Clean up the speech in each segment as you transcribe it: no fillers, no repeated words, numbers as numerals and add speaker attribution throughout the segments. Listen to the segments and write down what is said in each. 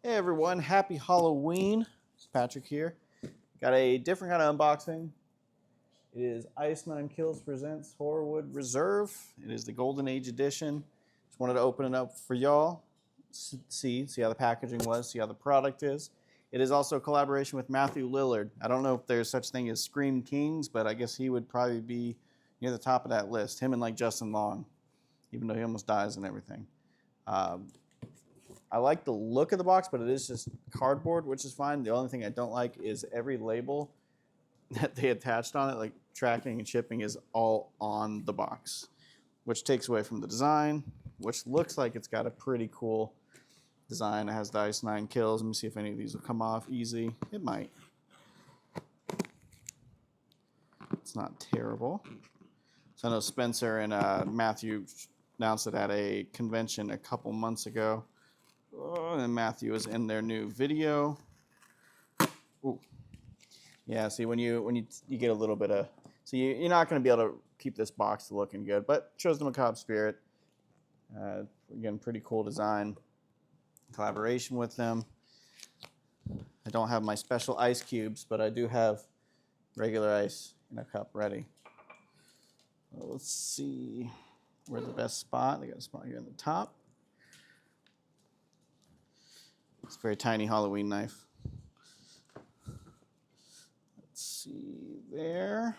Speaker 1: Hey everyone, happy Halloween. It's Patrick here. Got a different kind of unboxing. It is Ice Nine Kills presents Horrorwood Reserve. It is the Golden Age edition. Just wanted to open it up for y'all. See how the packaging was, see how the product is. It is also a collaboration with Matthew Lillard. I don't know if there's such thing as Scream Kings, but I guess he would probably be near the top of that list. Him and like Justin Long, even though he almost dies and everything. I like the look of the box, but it is just cardboard, which is fine. The only thing I don't like is every label that they attached on it, like tracking and shipping, is all on the box, which takes away from the design, which looks like it's got a pretty cool design. It has the Ice 9 Kills. Let me see if any of these will come off easy. It might. It's not terrible. So I know Spencer and Matthew announced it at a convention a couple months ago. Oh, and Matthew is in their new video. Ooh. Yeah, see, when you get a little bit of... So you're not going to be able to keep this box looking good, but it shows the Macabre Spirit. Again, pretty cool design. Collaboration with them. I don't have my special ice cubes, but I do have regular ice in a cup ready. Well, let's see where the best spot. They got a spot here in the top. It's a very tiny Halloween knife. Let's see there.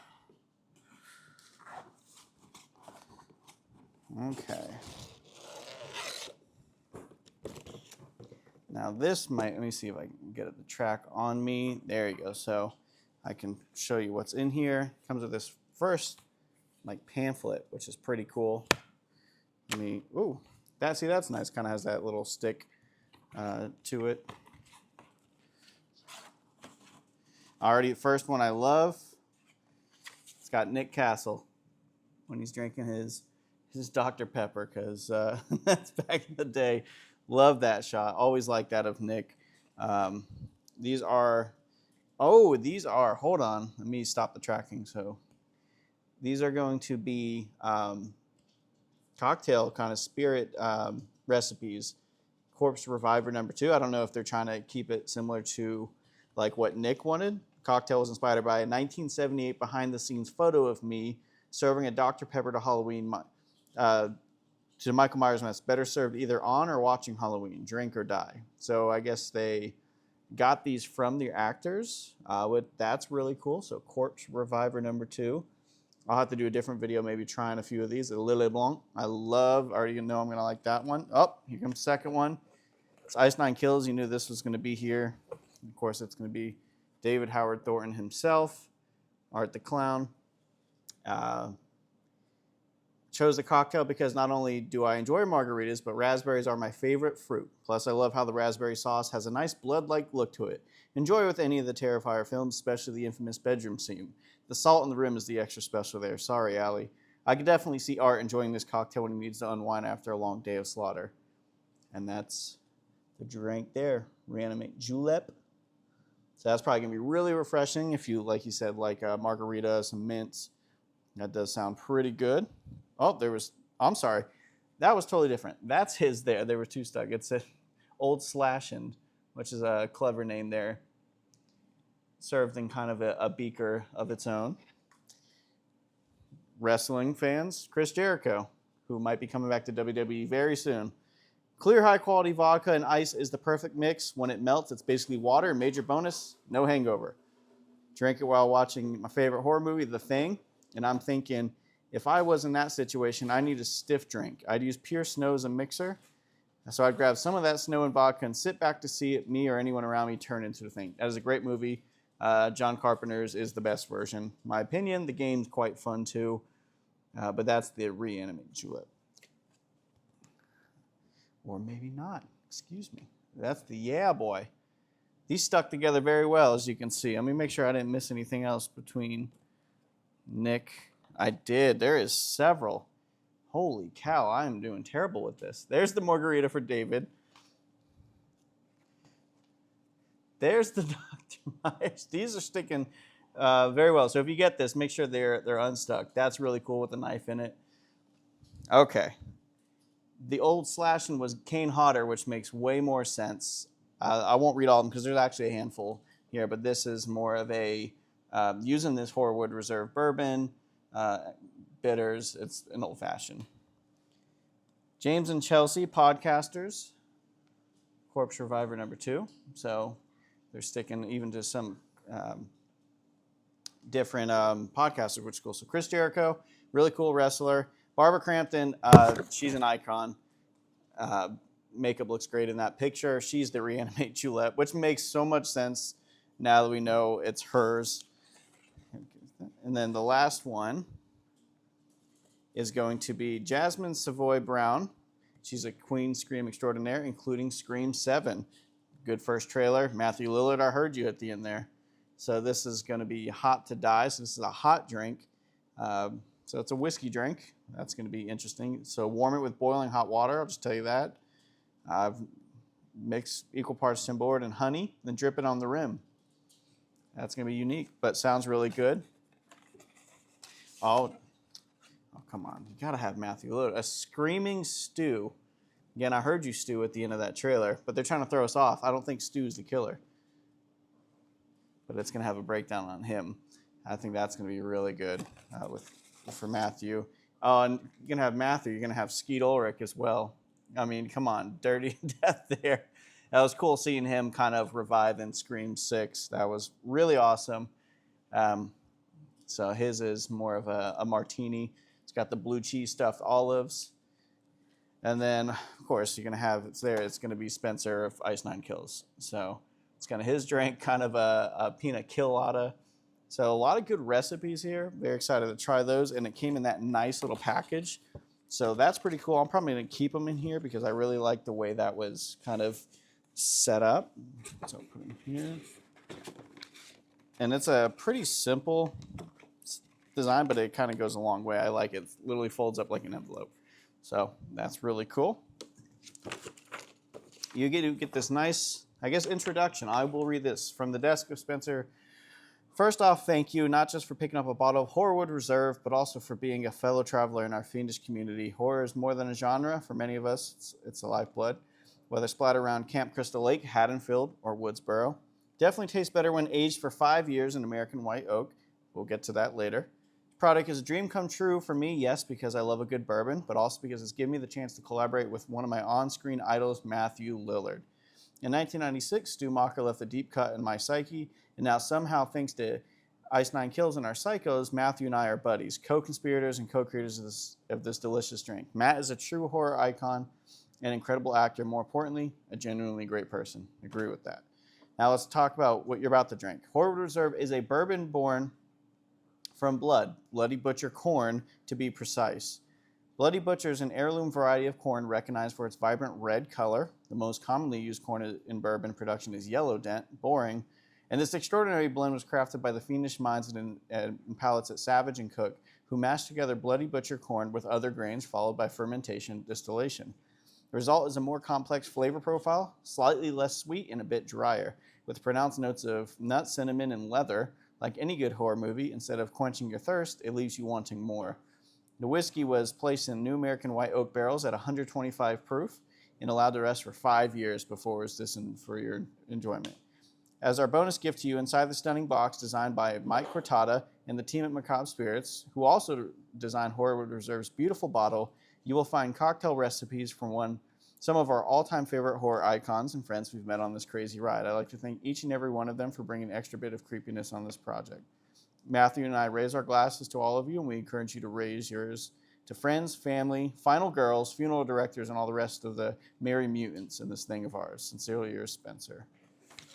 Speaker 1: Okay. Now this might, let me see if I can get it to track on me. There you go. So I can show you what's in here. It comes with this first like pamphlet, which is pretty cool. Ooh, that's nice. Kind of has that little stick to it. Already, the first one I love. It's got Nick Castle when he's drinking his Dr. Pepper, because that's back in the day. Love that shot. Always like that of Nick. These are, hold on. Let me stop the tracking. So these are going to be cocktail kind of spirit recipes. Corpse Reviver #2. I don't know if they're trying to keep it similar to like what Nick wanted. Cocktail was inspired by a 1978 behind-the-scenes photo of me serving a Dr. Pepper to Halloween to Michael Myers mask. Better served either on or watching Halloween. Drink or die. So I guess they got these from the actors. That's really cool. So Corpse Reviver #2. I'll have to do a different video, maybe trying a few of these. Lillard Blanc. I already know I'm going to like that one. Oh, here comes the second one. It's Ice 9 Kills. You knew this was going to be here. Of course, it's going to be David Howard Thornton himself. Art the Clown. Chose the cocktail because not only do I enjoy margaritas, but raspberries are my favorite fruit. Plus, I love how the raspberry sauce has a nice blood-like look to it. Enjoy with any of the Terrifier films, especially the infamous bedroom scene. The salt in the rim is the extra special there. Sorry, Allie. I could definitely see Art enjoying this cocktail when he needs to unwind after a long day of slaughter. And that's the drink there. Reanimate Julep. So that's probably going to be really refreshing if you, like you said, like a margarita, some mints. That does sound pretty good. Oh, I'm sorry. That was totally different. That's his there. There were two stuck. It's an Old Slashend, which is a clever name there. Served in kind of a beaker of its own. Wrestling fans, Chris Jericho, who might be coming back to WWE very soon. Clear, high-quality vodka and ice is the perfect mix. When it melts, it's basically water. Major bonus, no hangover. Drink it while watching my favorite horror movie, The Thing. And I'm thinking, if I was in that situation, I need a stiff drink. I'd use pure snow as a mixer. So I'd grab some of that snow and vodka and sit back to see it, me or anyone around me turn into The Thing. That is a great movie. John Carpenter's is the best version. In my opinion, the game's quite fun too. But that's the Reanimate Julep. Or maybe not. Excuse me. That's the Yeah Boy. These stuck together very well, as you can see. Let me make sure I didn't miss anything else between Nick. I did. There is several. Holy cow, I am doing terrible with this. There's the margarita for David. There's the Dr. Myers. These are sticking very well. So if you get this, make sure they're unstuck. That's really cool with the knife in it. Okay. The Old Slashend was Kane Hodder, which makes way more sense. I won't read all of them because there's actually a handful here, but this is more of a, using this Horrorwood Reserve bourbon, bitters. It's an old fashioned. James and Chelsea, podcasters, Corpse Reviver #2. So they're sticking even to some different podcasters, which is cool. So Chris Jericho, really cool wrestler. Barbara Crampton, she's an icon. Makeup looks great in that picture. She's the Reanimate Julep, which makes so much sense now that we know it's hers. And then the last one is going to be Jasmine Savoy Brown. She's a Queen Scream extraordinaire, including Scream 7. Good first trailer. Matthew Lillard, I heard you at the end there. So this is going to be hot to die. So this is a hot drink. So it's a whiskey drink. That's going to be interesting. So warm it with boiling hot water. I'll just tell you that. Mix equal parts Timboard and honey, then drip it on the rim. That's going to be unique, but sounds really good. Oh, come on. You got to have Matthew Lillard. A Screaming Stew. Again, I heard you, Stu, at the end of that trailer, but they're trying to throw us off. I don't think Stu's the killer. But it's going to have a breakdown on him. I think that's going to be really good for Matthew. Oh, and you're going to have Matthew. You're going to have Skeet Ulrich as well. I mean, come on. Dirty Death there. That was cool seeing him kind of revive in Scream 6. That was really awesome. So his is more of a martini. It's got the blue cheese stuffed olives. And then, of course, you're going to have, it's going to be Spencer of Ice Nine Kills. So it's kind of his drink, kind of a pina colada. So a lot of good recipes here. Very excited to try those. And it came in that nice little package. So that's pretty cool. I'm probably going to keep them in here because I really like the way that was kind of set up. So I'll put them here. And it's a pretty simple design, but it kind of goes a long way. I like it. It literally folds up like an envelope. So that's really cool. You get this nice, I guess, introduction. I will read this from the desk of Spencer. First off, thank you, not just for picking up a bottle of Horrorwood Reserve, but also for being a fellow traveler in our fiendish community. Horror is more than a genre. For many of us, it's a lifeblood. Whether splattered around Camp Crystal Lake, Haddonfield, or Woodsboro. Definitely tastes better when aged for 5 years in American white oak. We'll get to that later. Product is a dream come true for me, yes, because I love a good bourbon, but also because it's given me the chance to collaborate with one of my on-screen idols, Matthew Lillard. In 1996, Stu Macher left a deep cut in my psyche, and now somehow, thanks to Ice Nine Kills and our Psychos, Matthew and I are buddies, co-conspirators and co-creators of this delicious drink. Matt is a true horror icon, an incredible actor, more importantly, a genuinely great person. I agree with that. Now let's talk about what you're about to drink. Horrorwood Reserve is a bourbon born from Bloody Butcher corn, to be precise. Bloody Butcher is an heirloom variety of corn recognized for its vibrant red color. The most commonly used corn in bourbon production is Yellow Dent, boring, and this extraordinary blend was crafted by the fiendish minds and palates at Savage and Cook, who mashed together Bloody Butcher corn with other grains, followed by fermentation distillation. The result is a more complex flavor profile, slightly less sweet and a bit drier, with pronounced notes of nut, cinnamon, and leather. Like any good horror movie, instead of quenching your thirst, it leaves you wanting more. The whiskey was placed in new American white oak barrels at 125 proof and allowed to rest for 5 years before it was destined for your enjoyment. As our bonus gift to you, inside the stunning box designed by Mike Cortada and the team at Macabre Spirits, who also designed Horrorwood Reserve's beautiful bottle, you will find cocktail recipes from some of our all-time favorite horror icons and friends we've met on this crazy ride. I'd like to thank each and every one of them for bringing an extra bit of creepiness on this project. Matthew and I raise our glasses to all of you, and we encourage you to raise yours to friends, family, final girls, funeral directors, and all the rest of the merry mutants in this thing of ours. Sincerely yours, Spencer.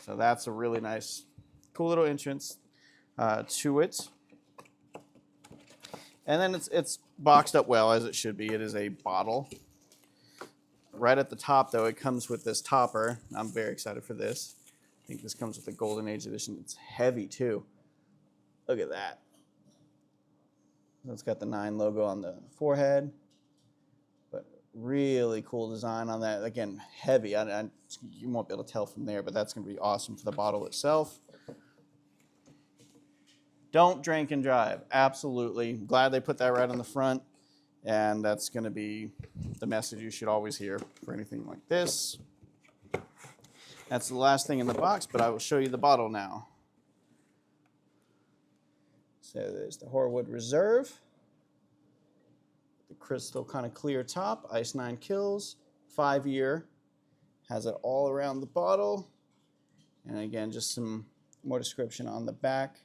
Speaker 1: So that's a really nice, cool little entrance to it. And then it's boxed up well, as it should be. It is a bottle. Right at the top, though, it comes with this topper. I'm very excited for this. I think this comes with the Golden Age edition. It's heavy, too. Look at that. It's got the 9 logo on the forehead. But really cool design on that. Again, heavy. You won't be able to tell from there, but that's going to be awesome for the bottle itself. Don't drink and drive. Absolutely. Glad they put that right on the front. And that's going to be the message you should always hear for anything like this. That's the last thing in the box, but I will show you the bottle now. So there's the Horrorwood Reserve. The crystal kind of clear top, Ice 9 Kills, 5-year. Has it all around the bottle. And again, just some more description on the back.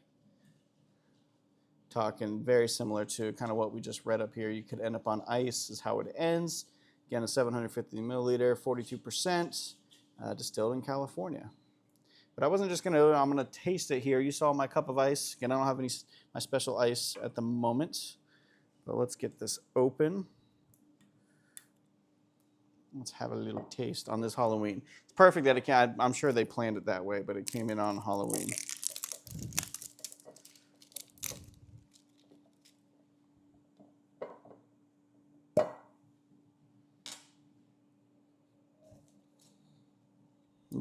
Speaker 1: Talking very similar to kind of what we just read up here. You could end up on ice is how it ends. Again, a 750 milliliter, 42%, distilled in California. But I wasn't just I'm gonna taste it here. You saw my cup of ice. Again, I don't have my special ice at the moment, but let's get this open. Let's have a little taste on this Halloween. It's perfect that it can, I'm sure they planned it that way, but it came in on Halloween.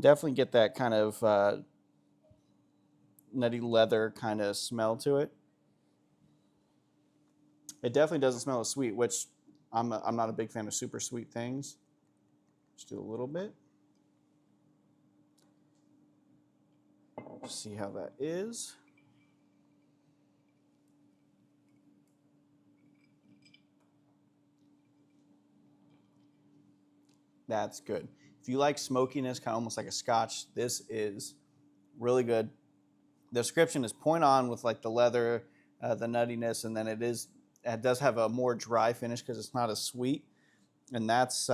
Speaker 1: Definitely get that kind of nutty leather kind of smell to it. It definitely doesn't smell as sweet, which I'm not a big fan of super sweet things. Just do a little bit. See how that is. That's good. If you like smokiness, kind of almost like a scotch, this is really good. The description is point on with like the leather, the nuttiness, and then it does have a more dry finish because it's not as sweet, and that's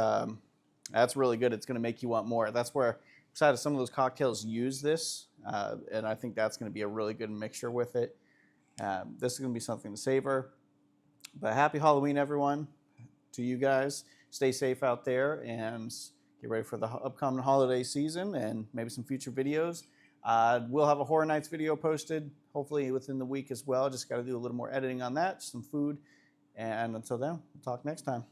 Speaker 1: really good. It's going to make you want more. That's where besides some of those cocktails use this, and I think that's going to be a really good mixture with it. This is going to be something to savor. But happy Halloween, everyone, to you guys. Stay safe out there and get ready for the upcoming holiday season and maybe some future videos. We'll have a Horror Nights video posted, hopefully within the week as well. Just got to do a little more editing on that, some food. And until then, we'll talk next time.